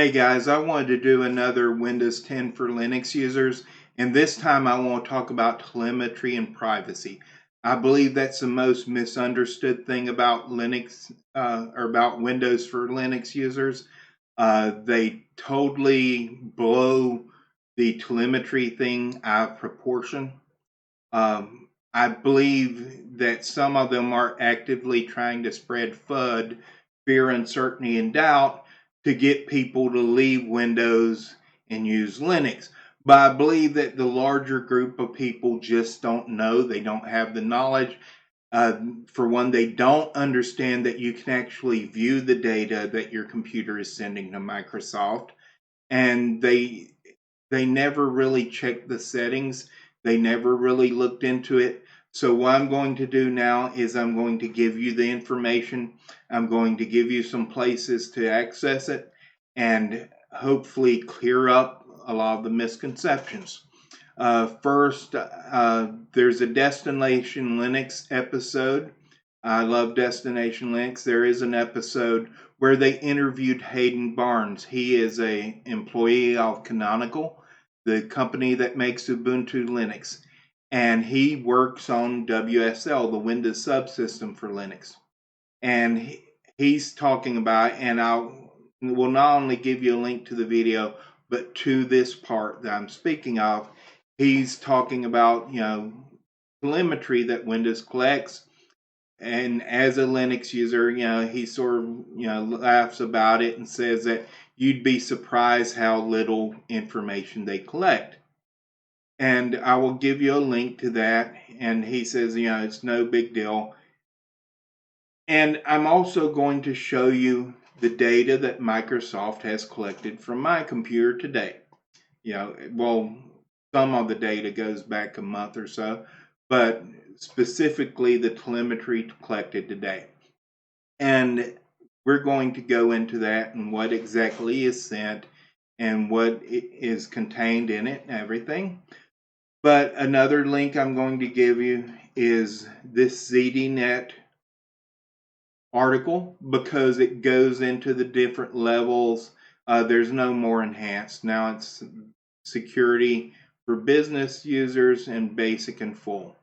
Hey guys, I wanted to do another Windows 10 for Linux users, and this time I want to talk about telemetry and privacy. I believe that's the most misunderstood thing about Linux or about Windows for Linux users. They totally blow the telemetry thing out of proportion. I believe that some of them are actively trying to spread FUD, fear, uncertainty, and doubt to get people to leave Windows and use Linux. But I believe that the larger group of people just don't know, they don't have the knowledge. For one, they don't understand that you can actually view the data that your computer is sending to Microsoft, and they never really checked the settings. They never really looked into it. So what I'm going to do now is I'm going to give you the information. I'm going to give you some places to access it and hopefully clear up a lot of the misconceptions. First, there's a Destination Linux episode. I love Destination Linux. There is an episode where they interviewed Hayden Barnes. He is a employee of Canonical, the company that makes Ubuntu Linux, and he works on WSL, the Windows subsystem for Linux. And he's talking about, and I will not only give you a link to the video, but to this part that I'm speaking of. He's talking about, telemetry that Windows collects. And as a Linux user, he sort of, laughs about it and says that you'd be surprised how little information they collect. And I will give you a link to that. And he says, it's no big deal. And I'm also going to show you the data that Microsoft has collected from my computer today. Well, some of the data goes back a month or so, but specifically the telemetry collected today. And we're going to go into that and what exactly is sent and what is contained in it and everything. But another link I'm going to give you is this ZDNet article because it goes into the different levels. There's no more enhanced. Now it's security for business users and basic and full.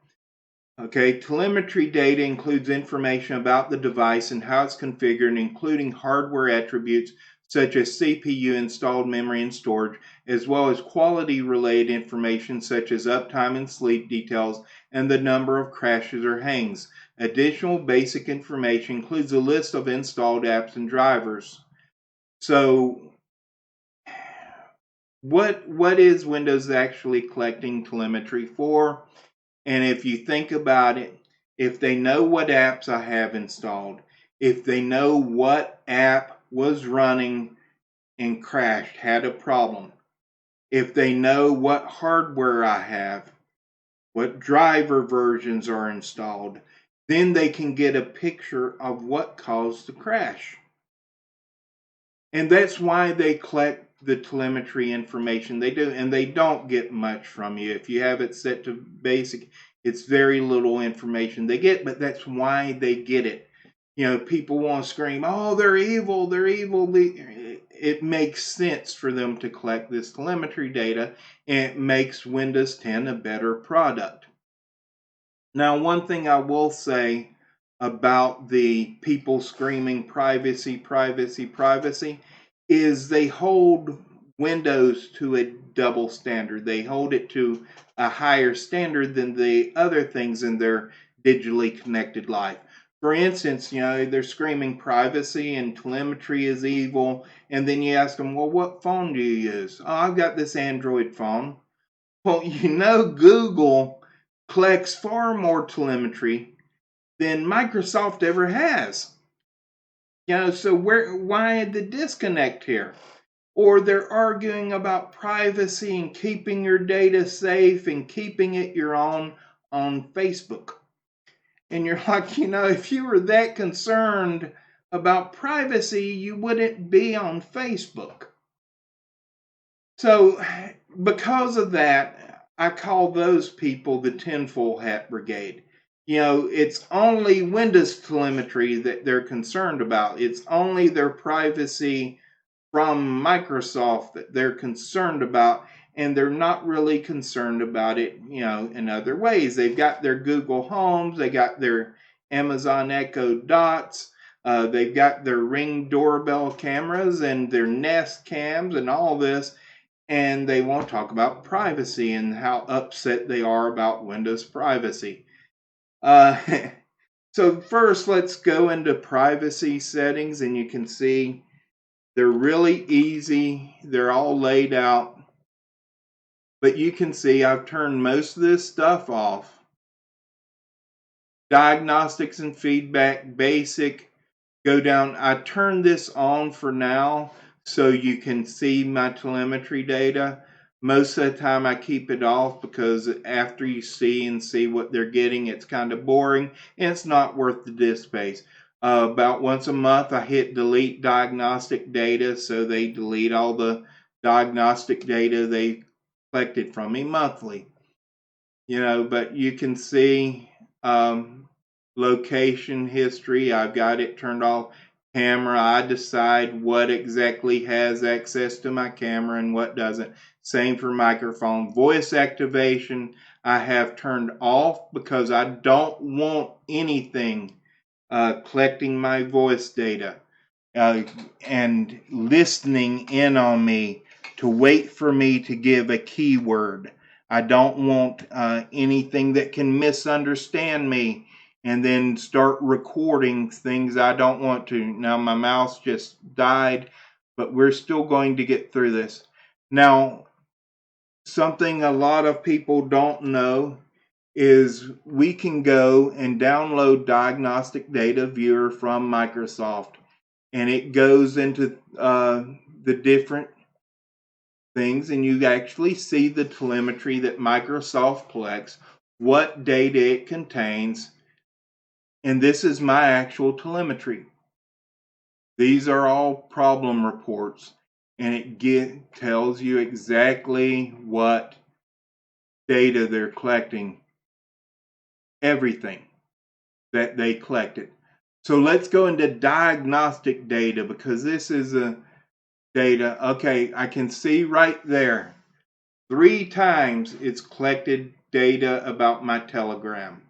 Okay, telemetry data includes information about the device and how it's configured, including hardware attributes such as CPU, installed memory, and storage, as well as quality-related information such as uptime and sleep details and the number of crashes or hangs. Additional basic information includes a list of installed apps and drivers. So, what is Windows actually collecting telemetry for? And if you think about it, if they know what apps I have installed, if they know what app was running and crashed, had a problem, if they know what hardware I have, what driver versions are installed, then they can get a picture of what caused the crash. And that's why they collect the telemetry information they do, and they don't get much from you. If you have it set to basic, it's very little information they get, but that's why they get it. People want to scream, oh, they're evil, they're evil. It makes sense for them to collect this telemetry data, and it makes Windows 10 a better product. Now, one thing I will say about the people screaming privacy, privacy, privacy is they hold Windows to a double standard. They hold it to a higher standard than the other things in their digitally connected life. For instance, they're screaming privacy and telemetry is evil, and then you ask them, well, what phone do you use? Oh, I've got this Android phone. Well, Google collects far more telemetry than Microsoft ever has. So why the disconnect here? Or they're arguing about privacy and keeping your data safe and keeping it your own on Facebook. And you're like, if you were that concerned about privacy, you wouldn't be on Facebook. So because of that, I call those people the tinfoil hat brigade. It's only Windows telemetry that they're concerned about. It's only their privacy from Microsoft that they're concerned about, and they're not really concerned about it, in other ways. They've got their Google Homes, they got their Amazon Echo Dots, they've got their Ring doorbell cameras and their Nest cams and all this, and they won't talk about privacy and how upset they are about Windows privacy. Uh, so first, let's go into privacy settings, and you can see they're really easy. They're all laid out. But you can see I've turned most of this stuff off. Diagnostics and feedback, basic, go down. I turned this on for now so you can see my telemetry data. Most of the time I keep it off because after you see what they're getting, it's kind of boring and it's not worth the disk space. About once a month I hit delete diagnostic data, so they delete all the diagnostic data they collected from me monthly. But you can see location history. I've got it turned off. Camera, I decide what exactly has access to my camera and what doesn't. Same for microphone. Voice activation, I have turned off because I don't want anything collecting my voice data and listening in on me to wait for me to give a keyword. I don't want anything that can misunderstand me and then start recording things I don't want to. Now, my mouse just died, but we're still going to get through this. Now, something a lot of people don't know is we can go and download Diagnostic Data Viewer from Microsoft, and it goes into the different things, and you actually see the telemetry that Microsoft collects, what data it contains, and this is my actual telemetry. These are all problem reports, and it tells you exactly what data they're collecting, everything that they collected. So let's go into diagnostic data, because this is a data. Okay, I can see right there 3 times it's collected data about my Telegram.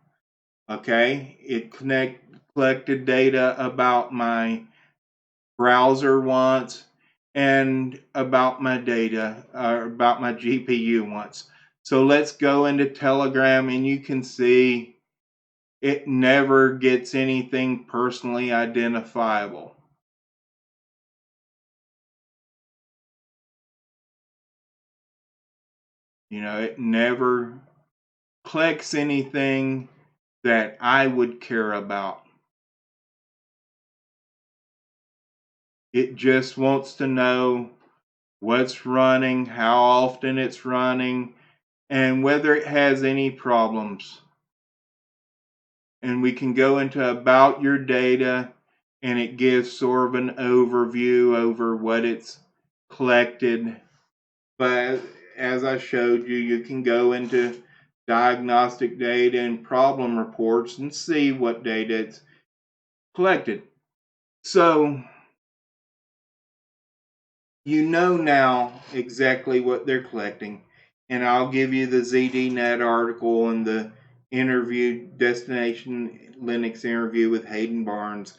Okay, it collected data about my browser once and about my data, or about my GPU once. So let's go into Telegram, and you can see it never gets anything personally identifiable. It never collects anything that I would care about. It just wants to know what's running, how often it's running, and whether it has any problems. And we can go into about your data, and it gives sort of an overview over what it's collected. But as I showed you, you can go into diagnostic data and problem reports and see what data it's collected. So you know now exactly what they're collecting. And I'll give you the ZDNet article and the interview, Destination Linux interview with Hayden Barnes.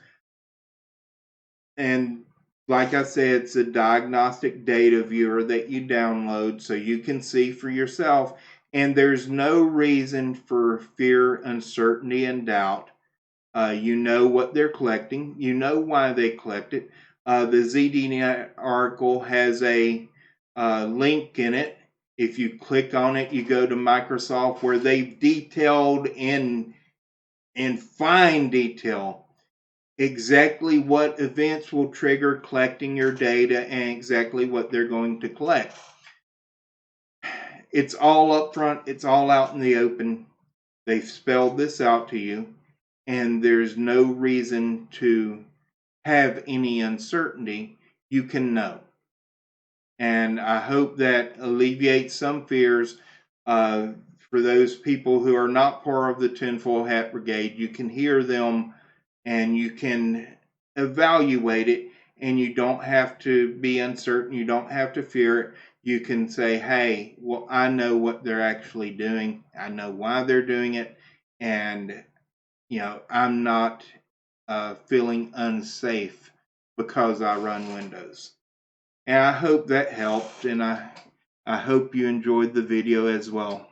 And like I said, it's a diagnostic data viewer that you download so you can see for yourself. And there's no reason for fear, uncertainty, and doubt. You know what they're collecting. You know why they collect it. The ZDNet article has a link in it. If you click on it, you go to Microsoft, where they've detailed in fine detail exactly what events will trigger collecting your data and exactly what they're going to collect. It's all up front. It's all out in the open. They've spelled this out to you, and there's no reason to have any uncertainty. You can know. And I hope that alleviates some fears for those people who are not part of the tinfoil hat brigade. You can hear them and you can evaluate it. and you don't have to be uncertain. You don't have to fear it. You can say, hey, well, I know what they're actually doing. I know why they're doing it. And, I'm not feeling unsafe because I run Windows. And I hope that helped, and I hope you enjoyed the video as well.